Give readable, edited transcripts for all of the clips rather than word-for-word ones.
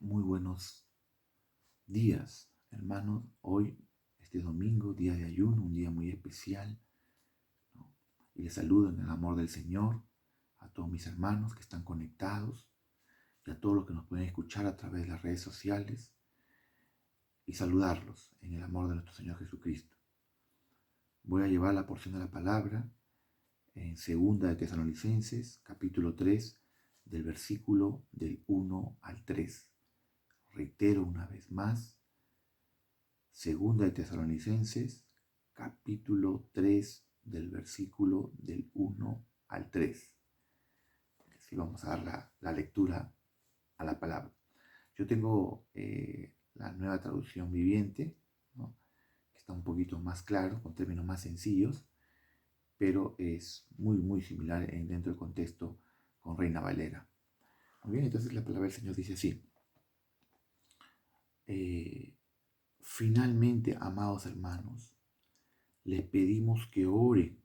Muy buenos días, hermanos. Hoy, este domingo, día de ayuno, un día muy especial, ¿no? Y les saludo en el amor del Señor a todos mis hermanos que están conectados y a todos los que nos pueden escuchar a través de las redes sociales y saludarlos en el amor de nuestro Señor Jesucristo. Voy a llevar la porción de la palabra en Segunda de Tesalonicenses, capítulo 3, del versículo del 1 al 3. Reitero una vez más, Segunda de Tesalonicenses, capítulo 3, del versículo del 1 al 3. Así vamos a dar la lectura a la palabra. Yo tengo la nueva traducción viviente, ¿no? Que está un poquito más claro, con términos más sencillos, pero es muy similar dentro del contexto con Reina Valera. Muy bien, entonces la palabra del Señor dice así. Finalmente, amados hermanos, les pedimos que oren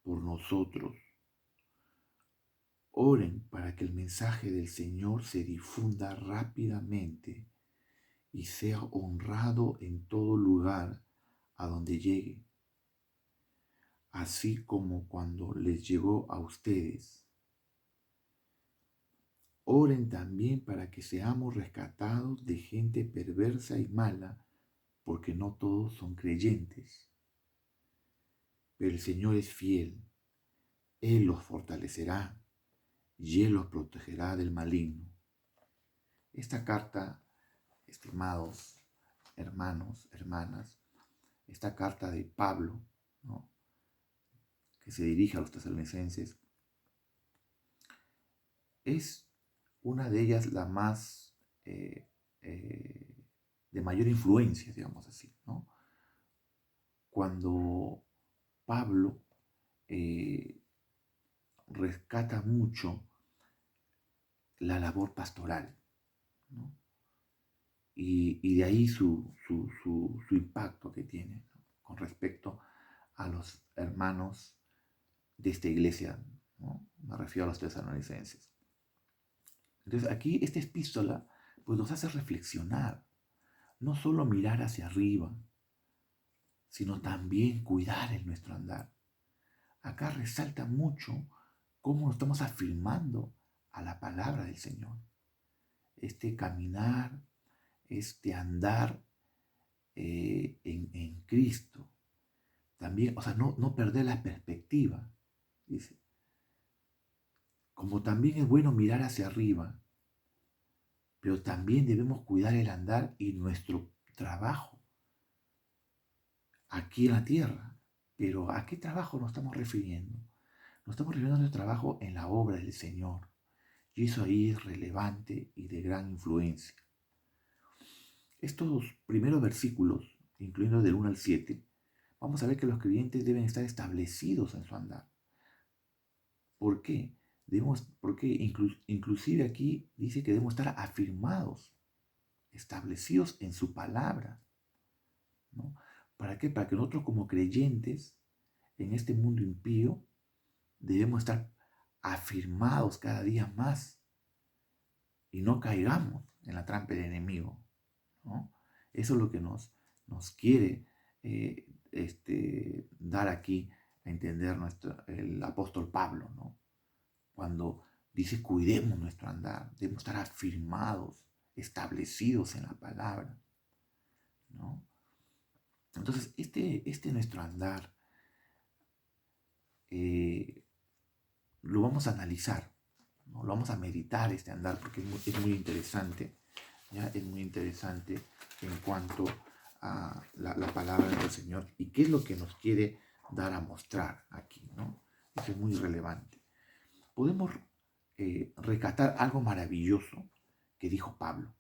por nosotros. Oren para que el mensaje del Señor se difunda rápidamente y sea honrado en todo lugar a donde llegue, así como cuando les llegó a ustedes. Oren también para que seamos rescatados de gente perversa y mala, porque no todos son creyentes. Pero el Señor es fiel. Él los fortalecerá y Él los protegerá del maligno. Esta carta, estimados hermanos, hermanas, esta carta de Pablo, ¿no?, que se dirige a los tesalonicenses, es una de ellas la más de mayor influencia, digamos así, ¿no? Cuando Pablo rescata mucho la labor pastoral, ¿no? Y de ahí su impacto que tiene, ¿no?, con respecto a los hermanos de esta iglesia, ¿no? Me refiero a los tesalonicenses. Entonces aquí esta epístola pues nos hace reflexionar, no solo mirar hacia arriba, sino también cuidar en nuestro andar. Acá resalta mucho cómo nos estamos afirmando a la palabra del Señor. Este caminar, este andar en Cristo. También, o sea, no perder la perspectiva, dice. Como también es bueno mirar hacia arriba, pero también debemos cuidar el andar y nuestro trabajo aquí en la tierra. Pero ¿a qué trabajo nos estamos refiriendo? Nos estamos refiriendo a nuestro trabajo en la obra del Señor. Y eso ahí es relevante y de gran influencia. Estos primeros versículos, incluyendo del 1 al 7, vamos a ver que los creyentes deben estar establecidos en su andar. ¿Por qué? Porque inclusive aquí dice que debemos estar afirmados, establecidos en su palabra, ¿no? ¿Para qué? Para que nosotros como creyentes en este mundo impío debemos estar afirmados cada día más y no caigamos en la trampa del enemigo, ¿no? Eso es lo que nos quiere dar aquí a entender el apóstol Pablo, ¿no? Cuando dice cuidemos nuestro andar, debemos estar afirmados, establecidos en la palabra, ¿no? Entonces, nuestro andar lo vamos a analizar, ¿no? Lo vamos a meditar, este andar, porque es muy interesante, ¿ya? Es muy interesante en cuanto a la palabra del Señor y qué es lo que nos quiere dar a mostrar aquí, ¿no? Eso es muy relevante. Podemos rescatar algo maravilloso que dijo Pablo,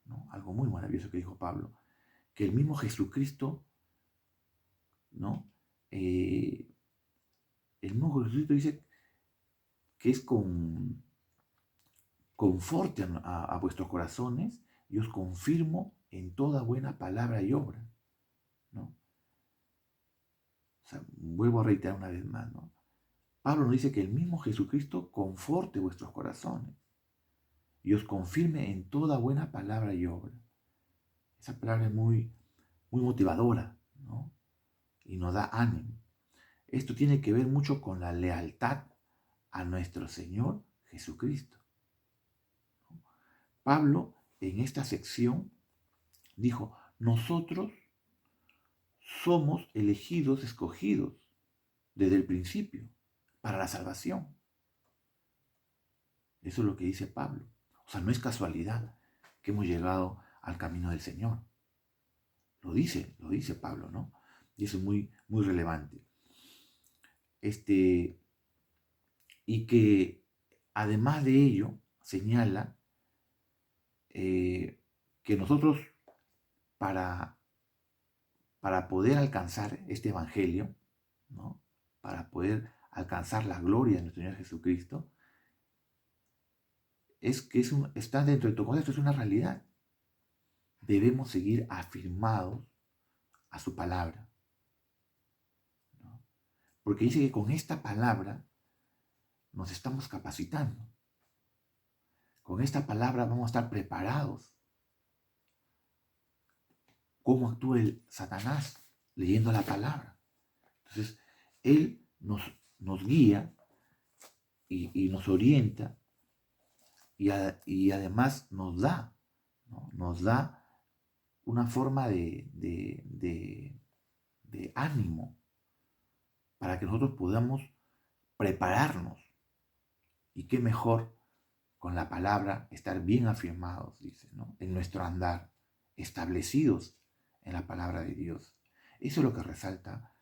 ¿no? Algo muy maravilloso que dijo Pablo, que el mismo Jesucristo, ¿no? El mismo Jesucristo dice que es conforte a vuestros corazones y os confirmo en toda buena palabra y obra, ¿no? O sea, vuelvo a reiterar una vez más, ¿no? Pablo nos dice que el mismo Jesucristo conforte vuestros corazones. y os confirme en toda buena palabra y obra. Esa palabra es muy, muy motivadora, ¿no? Y nos da ánimo. Esto tiene que ver mucho con la lealtad a nuestro Señor Jesucristo. Pablo en esta sección dijo, nosotros somos elegidos, escogidos desde el principio para la salvación. Eso es lo que dice Pablo. O sea, no es casualidad que hemos llegado al camino del Señor. Lo dice Pablo, ¿no? Y eso es muy, muy relevante. Y que además de ello señala que nosotros para poder alcanzar este evangelio, ¿no? Para poder alcanzar la gloria de nuestro Señor Jesucristo, es que está dentro de todo contexto, es una realidad. Debemos seguir afirmados a su palabra, ¿no? Porque dice que con esta palabra nos estamos capacitando. Con esta palabra vamos a estar preparados. ¿Cómo actúa el Satanás leyendo la palabra? Entonces, él nos guía y nos orienta y además nos da, ¿no? Nos da una forma de ánimo para que nosotros podamos prepararnos. Y qué mejor con la palabra estar bien afirmados, dice, ¿no? En nuestro andar, establecidos en la palabra de Dios. Eso es lo que resalta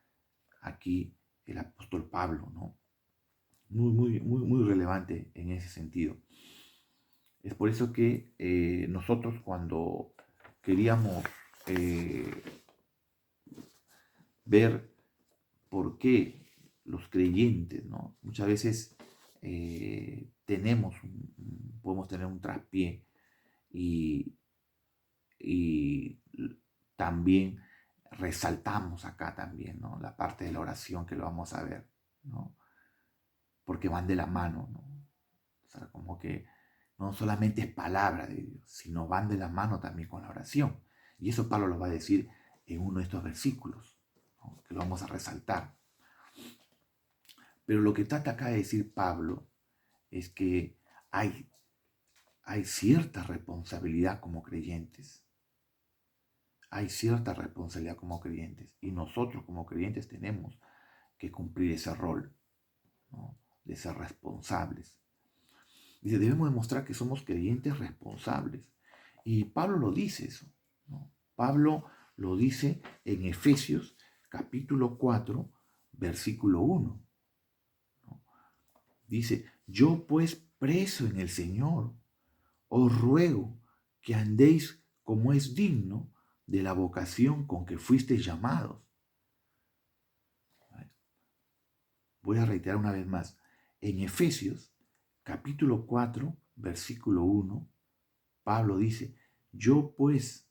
aquí el apóstol Pablo, ¿no? Muy, muy, muy, muy relevante en ese sentido. Es por eso que nosotros cuando queríamos ver por qué los creyentes, ¿no? Muchas veces podemos tener un traspié y, y también resaltamos acá también, ¿no? La parte de la oración que lo vamos a ver, ¿no? Porque van de la mano, ¿no? O sea, como que no solamente es palabra de Dios, sino van de la mano también con la oración. Y eso Pablo lo va a decir en uno de estos versículos, ¿no? Que lo vamos a resaltar. Pero lo que trata acá de decir Pablo es que hay cierta responsabilidad como creyentes. Hay cierta responsabilidad como creyentes. Y nosotros como creyentes tenemos que cumplir ese rol, ¿no? De ser responsables. Dice, debemos demostrar que somos creyentes responsables. Y Pablo lo dice eso, ¿no? Pablo lo dice en Efesios capítulo 4, versículo 1. ¿No? Dice, yo pues preso en el Señor, os ruego que andéis como es digno de la vocación con que fuisteis llamados. Voy a reiterar una vez más. En Efesios capítulo 4, versículo 1, Pablo dice, yo pues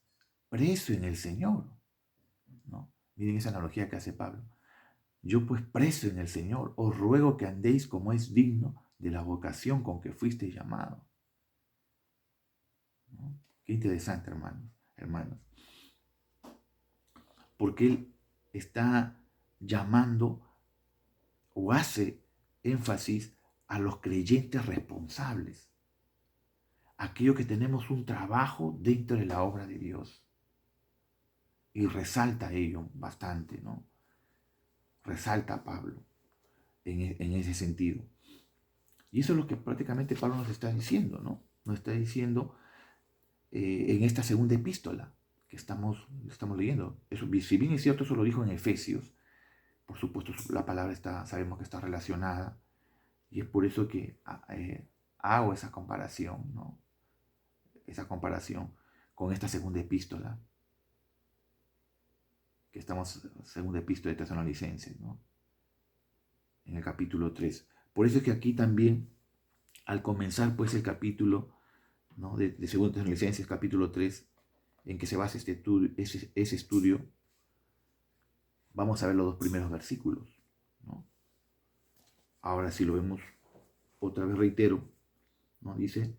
preso en el Señor, ¿no? Miren esa analogía que hace Pablo. Yo pues preso en el Señor, os ruego que andéis como es digno de la vocación con que fuisteis llamados, ¿no? Qué interesante, hermanos. Porque él está llamando o hace énfasis a los creyentes responsables, aquellos que tenemos un trabajo dentro de la obra de Dios. Y resalta ello bastante, ¿no? Resalta Pablo en ese sentido. Y eso es lo que prácticamente Pablo nos está diciendo, ¿no? Nos está diciendo en esta segunda epístola que estamos leyendo. Eso, si bien es cierto, eso lo dijo en Efesios, por supuesto la palabra sabemos que está relacionada, y es por eso que hago esa comparación, ¿no? Esa comparación con esta segunda epístola, que estamos, segunda epístola de Tesalonicenses, ¿no? En el capítulo 3. Por eso es que aquí también, al comenzar pues el capítulo, ¿no? de 2 Tesalonicenses, capítulo 3, en que se basa ese estudio, vamos a ver los dos primeros versículos, ¿no? Ahora si lo vemos, otra vez reitero, ¿no? Dice,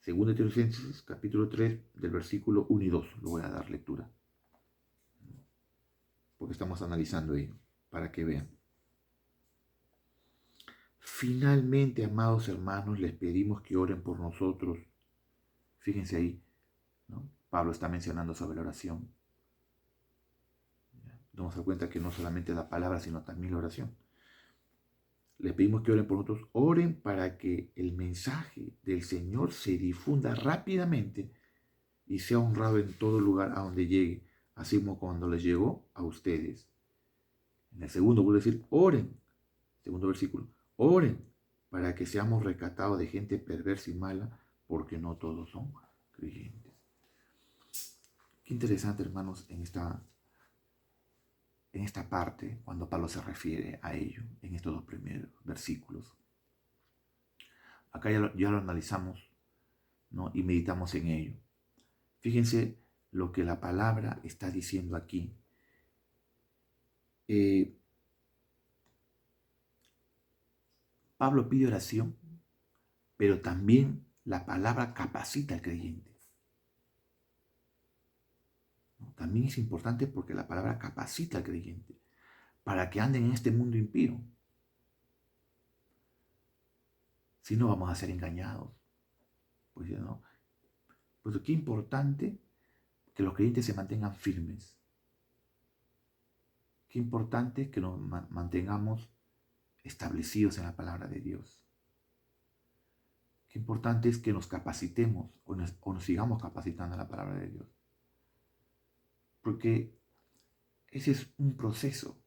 Segunda de Tesalonicenses, capítulo 3, del versículo 1 y 2. Lo voy a dar lectura, porque estamos analizando ello, para que vean. Finalmente, amados hermanos, les pedimos que oren por nosotros. Fíjense ahí, ¿no? Pablo está mencionando sobre la oración. Nos damos cuenta que no solamente la palabra, sino también la oración. Les pedimos que oren por nosotros. Oren para que el mensaje del Señor se difunda rápidamente y sea honrado en todo lugar a donde llegue, así como cuando les llegó a ustedes. En el segundo vuelve a decir, oren. Segundo versículo, oren para que seamos rescatados de gente perversa y mala, porque no todos son creyentes. Qué interesante, hermanos, en esta parte, cuando Pablo se refiere a ello, en estos dos primeros versículos. Acá ya lo analizamos, ¿no? Y meditamos en ello. Fíjense lo que la palabra está diciendo aquí. Pablo pide oración, pero también la palabra capacita al creyente. También es importante porque la palabra capacita al creyente para que anden en este mundo impío. Si no, vamos a ser engañados. Pues ya no. Pues qué importante que los creyentes se mantengan firmes. Qué importante que nos mantengamos establecidos en la palabra de Dios. Qué importante es que nos capacitemos o nos sigamos capacitando en la palabra de Dios. Porque ese es un proceso.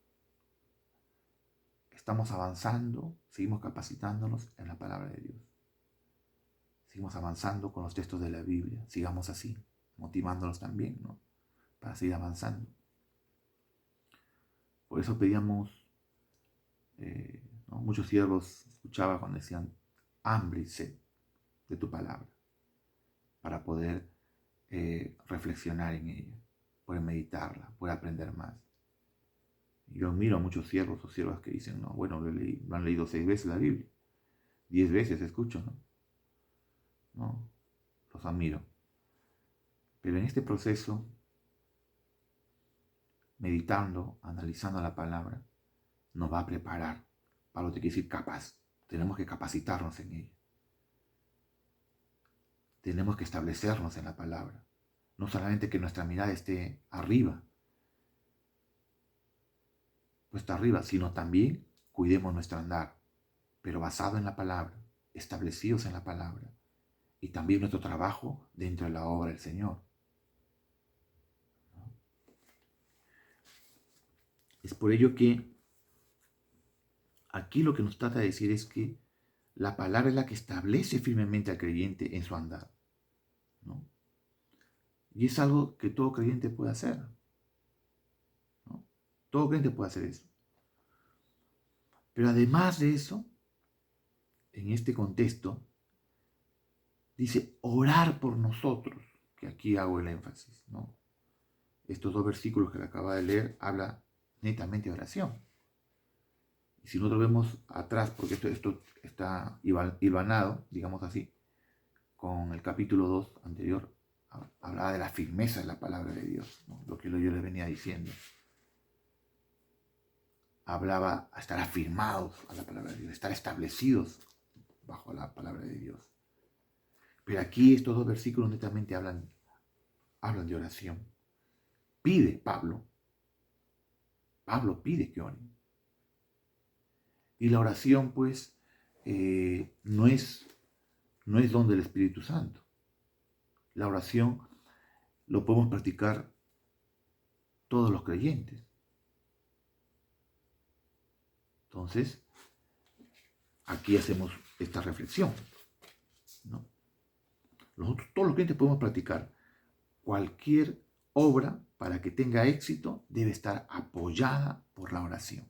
Estamos avanzando, seguimos capacitándonos en la palabra de Dios. Seguimos avanzando con los textos de la Biblia. Sigamos así, motivándonos también, ¿no? Para seguir avanzando. Por eso pedíamos, ¿no? Muchos siervos escuchaba cuando decían hambre y sed de tu palabra, para poder reflexionar en ella, poder meditarla, poder aprender más. Yo admiro a muchos siervos o siervas que dicen, no, bueno, lo han leído 6 veces la Biblia, 10 veces escucho, ¿no? No, los admiro. Pero en este proceso, meditando, analizando la palabra, nos va a preparar. Pablo te quiere decir capaz. Tenemos que capacitarnos en ella. Tenemos que establecernos en la palabra. No solamente que nuestra mirada esté arriba, puesta arriba, sino también cuidemos nuestro andar, pero basado en la palabra, establecidos en la palabra, y también nuestro trabajo dentro de la obra del Señor. Es por ello que aquí lo que nos trata de decir es que la palabra es la que establece firmemente al creyente en su andar, ¿no? Y es algo que todo creyente puede hacer, ¿no? Todo creyente puede hacer eso. Pero además de eso, en este contexto, dice orar por nosotros, que aquí hago el énfasis, ¿no? Estos 2 versículos que le acaba de leer habla netamente de oración. Y si nosotros vemos atrás, porque esto está hilvanado, digamos así, con el capítulo 2 anterior, hablaba de la firmeza de la palabra de Dios, ¿no? Lo que yo les venía diciendo. Hablaba a estar afirmados a la palabra de Dios, estar establecidos bajo la palabra de Dios. Pero aquí estos 2 versículos netamente hablan de oración. Pide Pablo pide que oren. Y la oración, pues, no es don del Espíritu Santo. La oración lo podemos practicar todos los creyentes. Entonces, aquí hacemos esta reflexión, ¿no? Nosotros, todos los creyentes, podemos practicar cualquier obra para que tenga éxito, debe estar apoyada por la oración.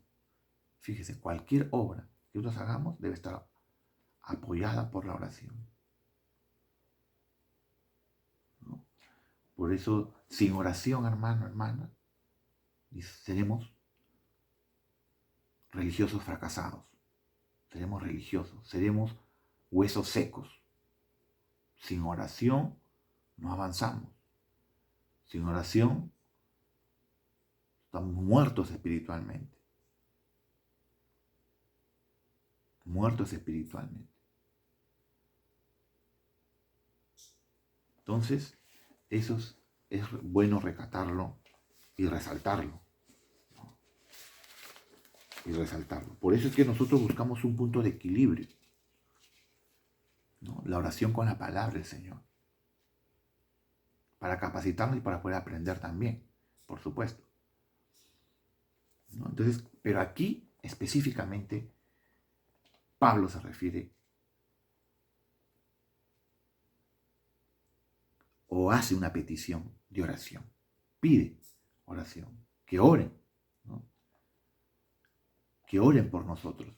Fíjese, cualquier obra que nosotros hagamos debe estar apoyada por la oración, ¿no? Por eso, sin oración, hermano, hermana, seremos religiosos fracasados. Seremos religiosos, seremos huesos secos, sin oración no avanzamos. Sin oración estamos muertos espiritualmente. Muertos espiritualmente. Entonces, eso es bueno recatarlo y resaltarlo. ¿No? Y resaltarlo. Por eso es que nosotros buscamos un punto de equilibrio, ¿no? La oración con la palabra del Señor. Para capacitarnos y para poder aprender también, por supuesto. ¿No? Entonces, pero aquí específicamente Pablo se refiere o hace una petición de oración. Pide oración, que oren, ¿no? Que oren por nosotros,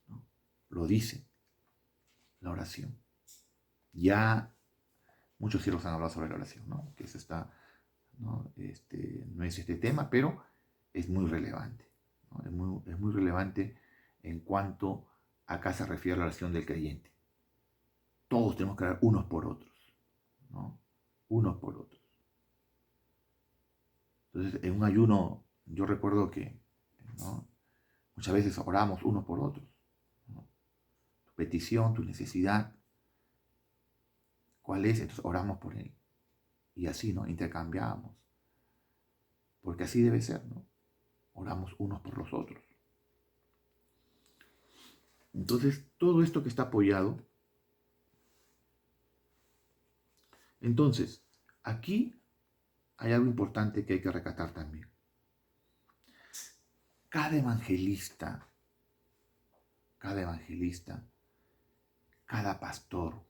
¿no? Lo dice la oración. Ya muchos siervos han hablado sobre la oración, ¿no? Que eso está, ¿no? No es este tema, pero es muy relevante, ¿no? Es muy relevante en cuanto acá se refiere a la oración del creyente. Todos tenemos que orar unos por otros, ¿no? Unos por otros. Entonces, en un ayuno, yo recuerdo que, ¿no? Muchas veces oramos unos por otros, ¿no? Tu petición, tu necesidad, ¿cuál es? Entonces oramos por él. Y así, ¿no? Intercambiamos. Porque así debe ser, ¿no? Oramos unos por los otros. Entonces, todo esto que está apoyado. Entonces, aquí hay algo importante que hay que recatar también. Cada evangelista, cada pastor,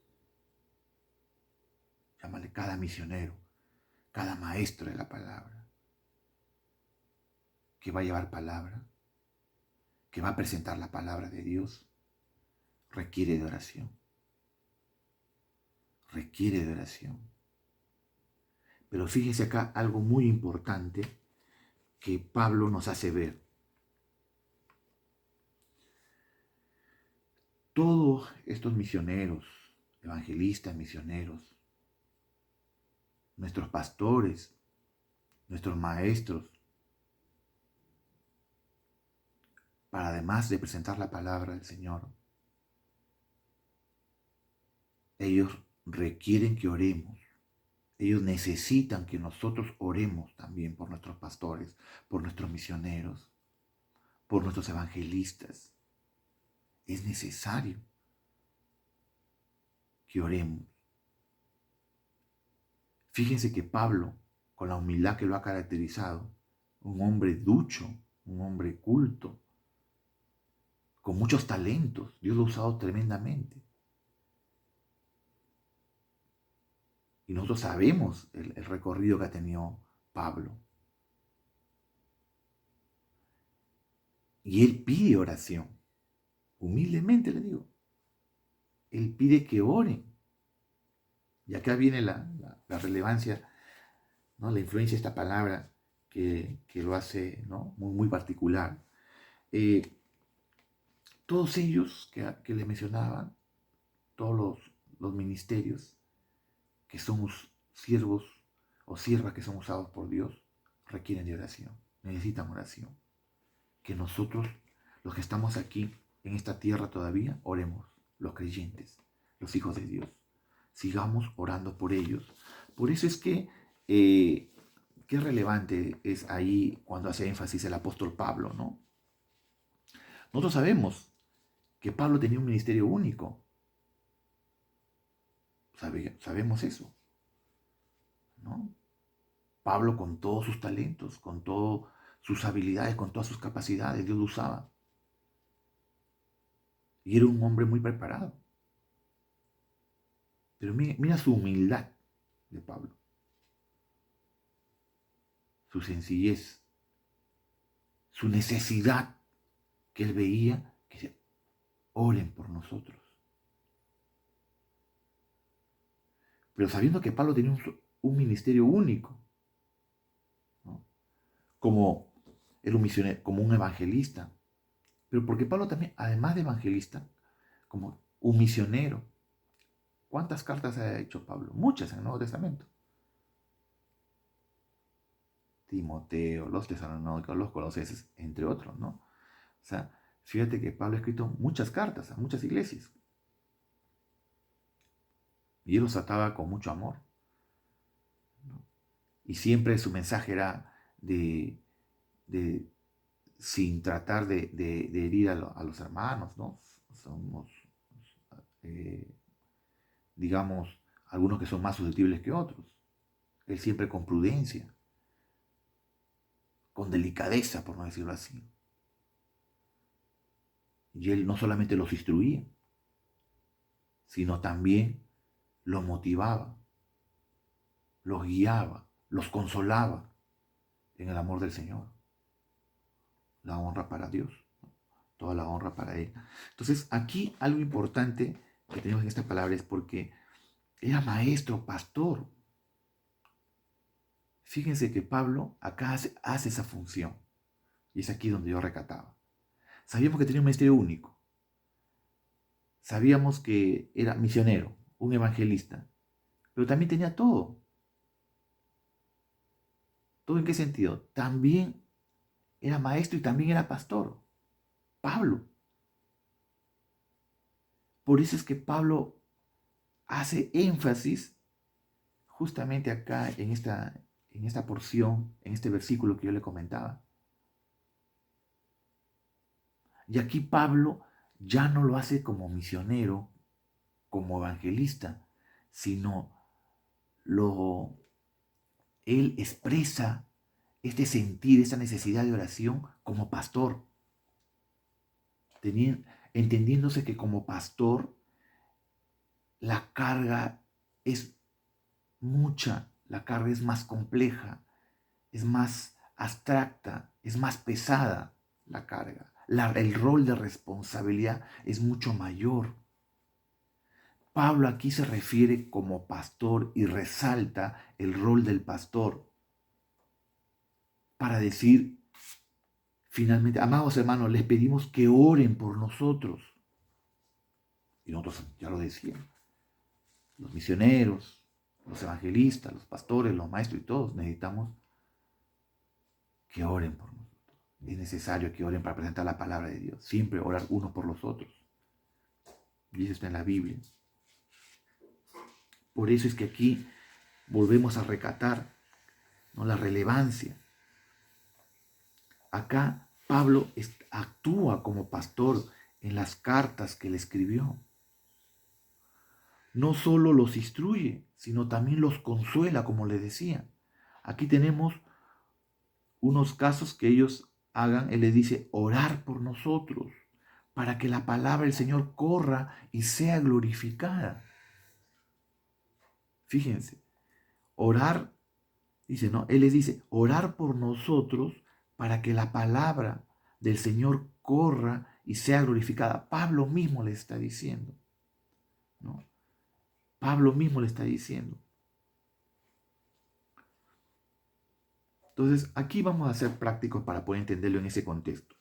llámale cada misionero, cada maestro de la palabra, que va a llevar palabra, que va a presentar la palabra de Dios, requiere de oración. Requiere de oración. Pero fíjese acá algo muy importante que Pablo nos hace ver. Todos estos misioneros, evangelistas, misioneros, nuestros pastores, nuestros maestros, para además de presentar la palabra del Señor, ellos requieren que oremos. Ellos necesitan que nosotros oremos también por nuestros pastores, por nuestros misioneros, por nuestros evangelistas. Es necesario que oremos. Fíjense que Pablo, con la humildad que lo ha caracterizado, un hombre ducho, un hombre culto, con muchos talentos, Dios lo ha usado tremendamente. Y nosotros sabemos el recorrido que ha tenido Pablo. Y él pide oración, humildemente le digo. Él pide que oren. Y acá viene la relevancia, ¿no? La influencia de esta palabra que lo hace, ¿no? Muy particular. Todos ellos que le mencionaban, todos los ministerios que somos siervos o siervas que son usados por Dios, requieren de oración, necesitan oración. Que nosotros, los que estamos aquí en esta tierra todavía, oremos, los creyentes, los hijos de Dios. Sigamos orando por ellos. Por eso es que qué relevante es ahí cuando hace énfasis el apóstol Pablo, ¿no? Nosotros sabemos que Pablo tenía un ministerio único. Sabemos eso, ¿no? Pablo con todos sus talentos, con todas sus habilidades, con todas sus capacidades, Dios lo usaba. Y era un hombre muy preparado. Pero mira su humildad de Pablo, su sencillez, su necesidad que él veía, que se oren por nosotros. Pero sabiendo que Pablo tenía un ministerio único, ¿no? Como era un misionero, como un evangelista. Pero porque Pablo también, además de evangelista, como un misionero. ¿Cuántas cartas ha hecho Pablo? Muchas en el Nuevo Testamento. Timoteo, los Tesalónicos, los Colosenses, entre otros, ¿no? O sea, fíjate que Pablo ha escrito muchas cartas a muchas iglesias. Y él los trataba con mucho amor, ¿no? Y siempre su mensaje era de sin tratar de herir a los hermanos, ¿no? Somos, eh, digamos, algunos que son más susceptibles que otros. Él siempre con prudencia, con delicadeza, por no decirlo así. Y él no solamente los instruía, sino también los motivaba, los guiaba, los consolaba en el amor del Señor. La honra para Dios, ¿no? Toda la honra para Él. Entonces, aquí algo importante que tenemos en esta palabra es porque era maestro, pastor. Fíjense que Pablo acá hace esa función. Y es aquí donde yo recataba. Sabíamos que tenía un ministerio único. Sabíamos que era misionero, un evangelista. Pero también tenía todo. ¿Todo en qué sentido? También era maestro y también era pastor. Pablo. Por eso es que Pablo hace énfasis justamente acá en esta porción, en este versículo que yo le comentaba. Y aquí Pablo ya no lo hace como misionero, como evangelista, sino él expresa este sentir, esta necesidad de oración como pastor, entendiéndose que como pastor la carga es mucha, la carga es más compleja, es más abstracta, es más pesada la carga. El rol de responsabilidad es mucho mayor. Pablo aquí se refiere como pastor y resalta el rol del pastor para decir, finalmente, amados hermanos, les pedimos que oren por nosotros. Y nosotros ya lo decíamos, los misioneros, los evangelistas, los pastores, los maestros y todos necesitamos que oren por nosotros. Es necesario que oren para presentar la palabra de Dios. Siempre orar unos por los otros. Y eso está en la Biblia. Por eso es que aquí volvemos a recatar, ¿no?, la relevancia. Acá Pablo actúa como pastor en las cartas que le escribió. No solo los instruye, sino también los consuela, como le decía. Aquí tenemos unos casos que ellos hagan. Él les dice, orar por nosotros, para que la palabra del Señor corra y sea glorificada. Fíjense, orar, dice, ¿no? Él les dice, orar por nosotros para que la palabra del Señor corra y sea glorificada. Pablo mismo le está diciendo, ¿no? Pablo mismo le está diciendo. Entonces, aquí vamos a ser prácticos para poder entenderlo en ese contexto.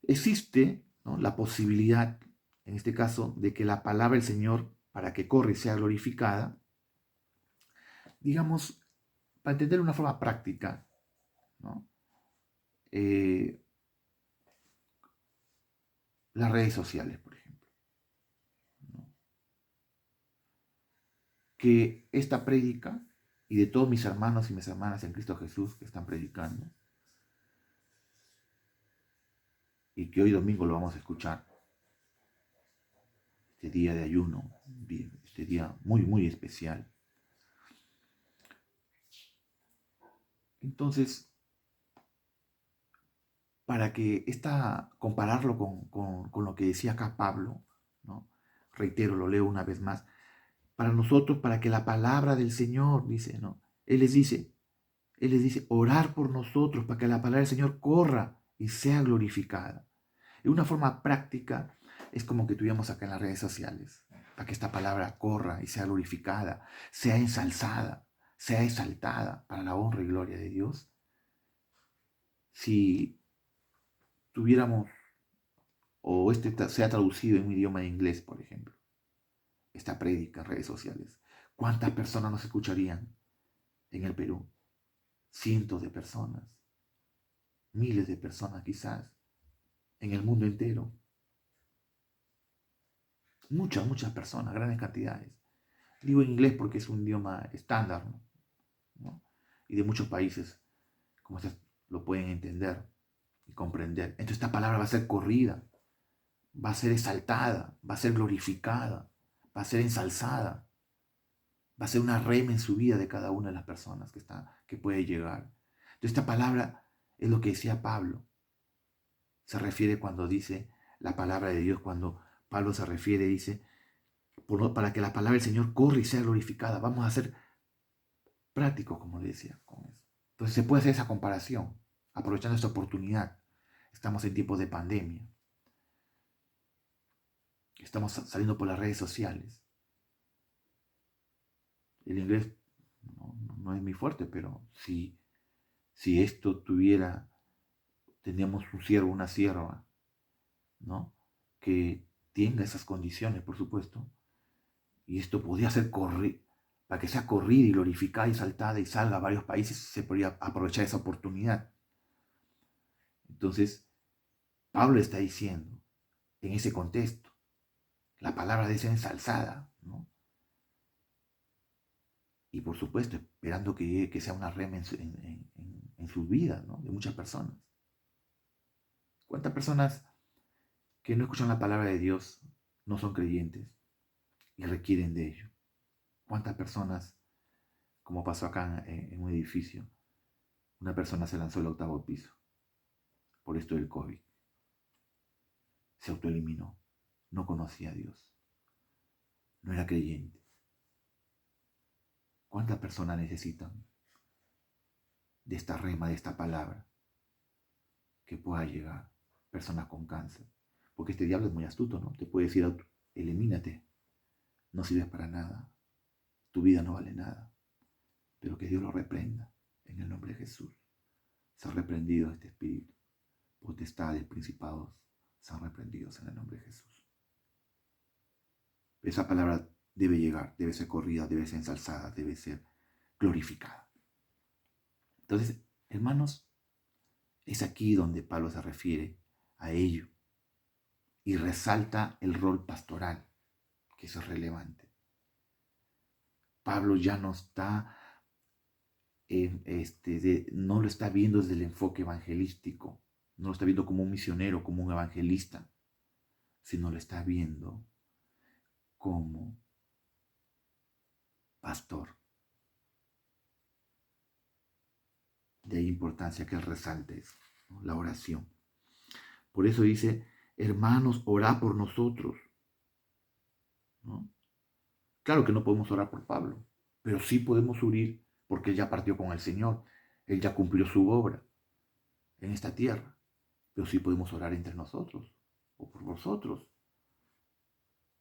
Existe, ¿no?, la posibilidad, en este caso, de que la palabra del Señor, para que corra y sea glorificada, digamos, para entenderlo de una forma práctica, ¿no?, las redes sociales, por ejemplo, ¿no?, que esta prédica y de todos mis hermanos y mis hermanas en Cristo Jesús que están predicando, y que hoy domingo lo vamos a escuchar, este día de ayuno, este día muy, muy especial. Entonces, para que compararlo con lo que decía acá Pablo, ¿no? Reitero, lo leo una vez más. Para nosotros, para que la palabra del Señor, dice, ¿no? Él les dice, orar por nosotros, para que la palabra del Señor corra y sea glorificada. De una forma práctica, es como que tuviéramos acá en las redes sociales, para que esta palabra corra y sea glorificada, sea ensalzada, sea exaltada para la honra y gloria de Dios. Si tuviéramos o sea traducido en un idioma de inglés, por ejemplo, esta prédica en redes sociales, ¿cuántas personas nos escucharían en el Perú? Cientos de personas, miles de personas quizás, en el mundo entero. Muchas personas, grandes cantidades. Digo inglés porque es un idioma estándar, ¿no? Y de muchos países, como ustedes lo pueden entender y comprender. Entonces esta palabra va a ser corrida, va a ser exaltada, va a ser glorificada, va a ser ensalzada, va a ser una rema en su vida de cada una de las personas que puede llegar. Entonces esta palabra es lo que decía Pablo. Se refiere cuando dice la palabra de Dios, cuando Pablo se refiere, dice, para que la palabra del Señor corra y sea glorificada. Vamos a ser prácticos, como le decía, con eso. Entonces se puede hacer esa comparación, aprovechando esta oportunidad. Estamos en tiempos de pandemia. Estamos saliendo por las redes sociales. El inglés no es muy fuerte, pero si esto tendríamos un siervo, una sierva, ¿no? Que tenga esas condiciones, por supuesto, y esto podría ser para que sea corrida y glorificada y saltada y salga a varios países, se podría aprovechar esa oportunidad. Entonces, Pablo está diciendo, en ese contexto, la palabra debe ser ensalzada, ¿no? Y por supuesto, esperando que sea una rema en su vida, ¿no? De muchas personas. ¿Cuántas personas que no escuchan la palabra de Dios no son creyentes y requieren de ello? ¿Cuántas personas, como pasó acá en un edificio, una persona se lanzó al 8º piso por esto del COVID? Se autoeliminó, no conocía a Dios, no era creyente. ¿Cuántas personas necesitan de esta rema, de esta palabra, que pueda llegar? Personas con cáncer. Porque este diablo es muy astuto, ¿no? Te puede decir, elimínate, no sirves para nada, tu vida no vale nada. Pero que Dios lo reprenda en el nombre de Jesús. Se ha reprendido este espíritu. Potestades, principados, sean reprendidos en el nombre de Jesús. Esa palabra debe llegar, debe ser corrida, debe ser ensalzada, debe ser glorificada. Entonces, hermanos, es aquí donde Pablo se refiere a ello y resalta el rol pastoral, que eso es relevante. Pablo ya no está, no lo está viendo desde el enfoque evangelístico, no lo está viendo como un misionero, como un evangelista, sino lo está viendo como pastor. De ahí importancia que él resalte eso, ¿no? La oración. Por eso dice, hermanos, orad por nosotros, ¿no? Claro que no podemos orar por Pablo, pero sí podemos orar porque él ya partió con el Señor, él ya cumplió su obra en esta tierra, pero sí podemos orar entre nosotros o por vosotros.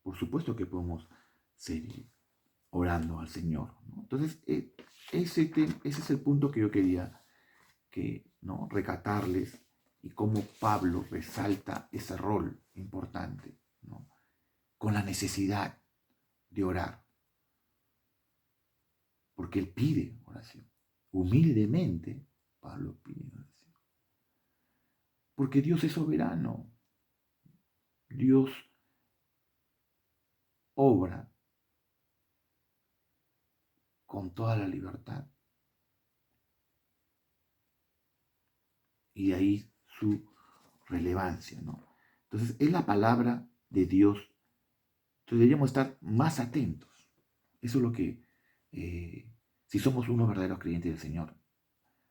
Por supuesto que podemos seguir orando al Señor, ¿no? Entonces, ese es el punto que yo quería ¿no? recatarles, y cómo Pablo resalta ese rol importante, ¿no? Con la necesidad de orar, porque él pide oración. Humildemente, Pablo pide oración. Porque Dios es soberano. Dios obra con toda la libertad. Y de ahí su relevancia, ¿no? Entonces, es la palabra de Dios. Entonces, deberíamos estar más atentos. Eso es lo que, si somos unos verdaderos creyentes del Señor,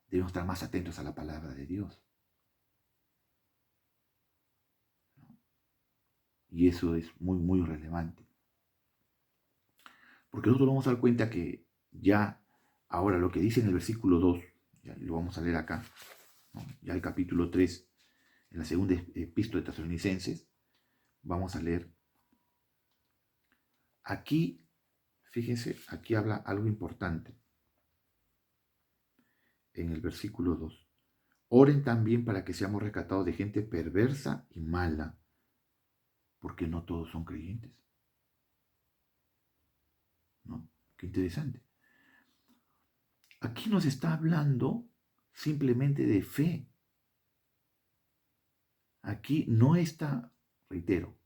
debemos estar más atentos a la palabra de Dios. Y eso es muy relevante. Porque nosotros vamos a dar cuenta que ya ahora lo que dice en el versículo 2, ya lo vamos a leer acá, ¿no? Ya el capítulo 3, en la segunda epístola de Tesalonicenses, vamos a leer. Aquí, fíjense, aquí habla algo importante. En el versículo 2. Oren también para que seamos rescatados de gente perversa y mala, porque no todos son creyentes. ¿No? Qué interesante. Aquí nos está hablando simplemente de fe. Aquí no está, reitero,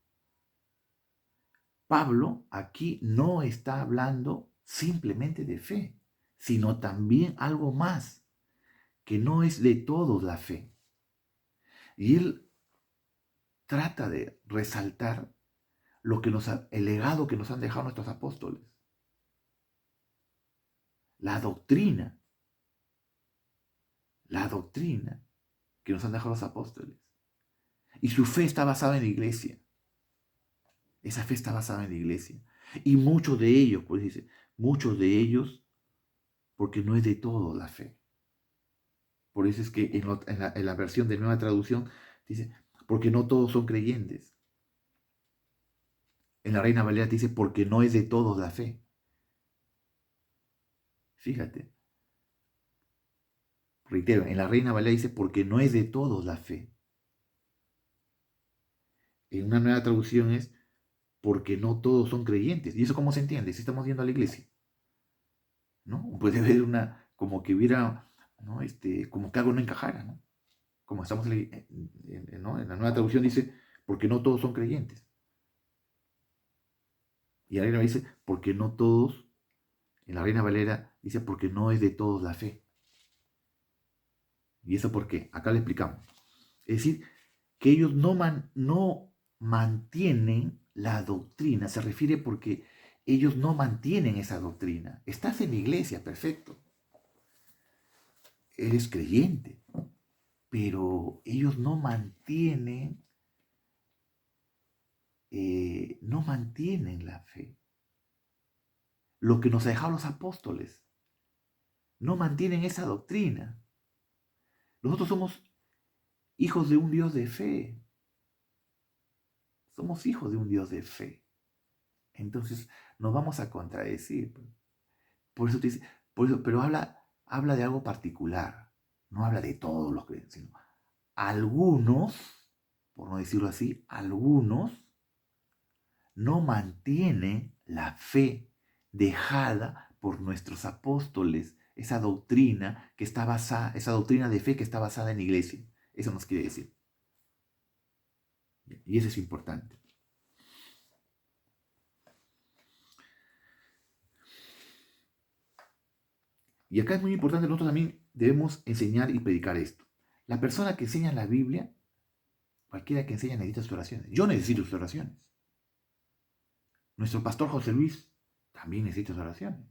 Pablo aquí no está hablando simplemente de fe, sino también algo más, que no es de todos la fe. Y él trata de resaltar el legado que nos han dejado nuestros apóstoles, la doctrina, la doctrina que nos han dejado los apóstoles. Y su fe está basada en la iglesia. Esa fe está basada en la iglesia. Y muchos de ellos, pues dice, muchos de ellos, porque no es de todo la fe. Por eso es que en la versión de Nueva Traducción dice, porque no todos son creyentes. En la Reina Valera dice, porque no es de todos la fe. Fíjate. Reitero, en la Reina Valera dice, porque no es de todos la fe. En una nueva traducción es, porque no todos son creyentes. ¿Y eso cómo se entiende? Si estamos yendo a la iglesia, ¿no? Puede haber como que hubiera, ¿no? Como que algo no encajara, ¿no? Como estamos ¿no? En la nueva traducción dice, porque no todos son creyentes. Y la Reina dice, porque no todos, en la Reina Valera dice, porque no es de todos la fe. ¿Y eso por qué? Acá le explicamos. Es decir, que ellos no mantienen la doctrina, se refiere porque ellos no mantienen esa doctrina. Estás en la iglesia, perfecto. Eres creyente, pero ellos no mantienen la fe. Lo que nos ha dejado los apóstoles, no mantienen esa doctrina. Nosotros somos hijos de un Dios de fe. Somos hijos de un Dios de fe. Entonces nos vamos a contradecir. Por eso te dice, pero habla de algo particular. No habla de todos los creyentes, sino algunos, por no decirlo así, algunos no mantienen la fe dejada por nuestros apóstoles, esa doctrina que está basada, esa doctrina de fe que está basada en la iglesia. Eso nos quiere decir. Y eso es importante. Y acá es muy importante, nosotros también debemos enseñar y predicar esto. La persona que enseña la Biblia, cualquiera que enseña necesita sus oraciones. Yo necesito sus oraciones. Nuestro pastor José Luis también necesita sus oraciones.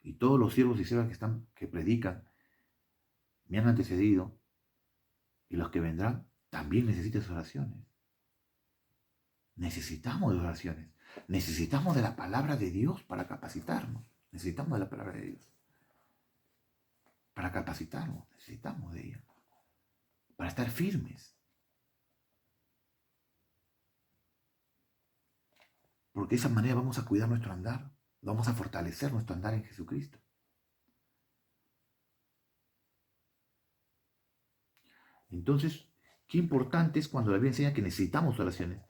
Y todos los siervos y siervas que predican, me han antecedido, y los que vendrán, también necesitan sus oraciones. Necesitamos de oraciones. Necesitamos de la palabra de Dios para capacitarnos. Necesitamos de la palabra de Dios para capacitarnos. Necesitamos de ella para estar firmes. Porque de esa manera vamos a cuidar nuestro andar. Vamos a fortalecer nuestro andar en Jesucristo. Entonces, qué importante es cuando la Biblia enseña que necesitamos oraciones.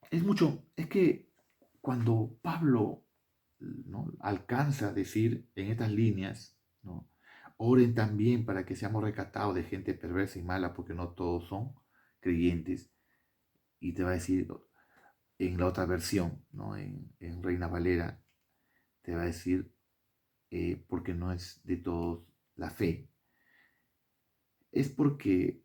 Es que cuando Pablo, ¿no?, alcanza a decir en estas líneas, ¿no?, oren también para que seamos rescatados de gente perversa y mala, porque no todos son creyentes. Y te va a decir en la otra versión, ¿no?, en Reina Valera, te va a decir, porque no es de todos la fe. Es porque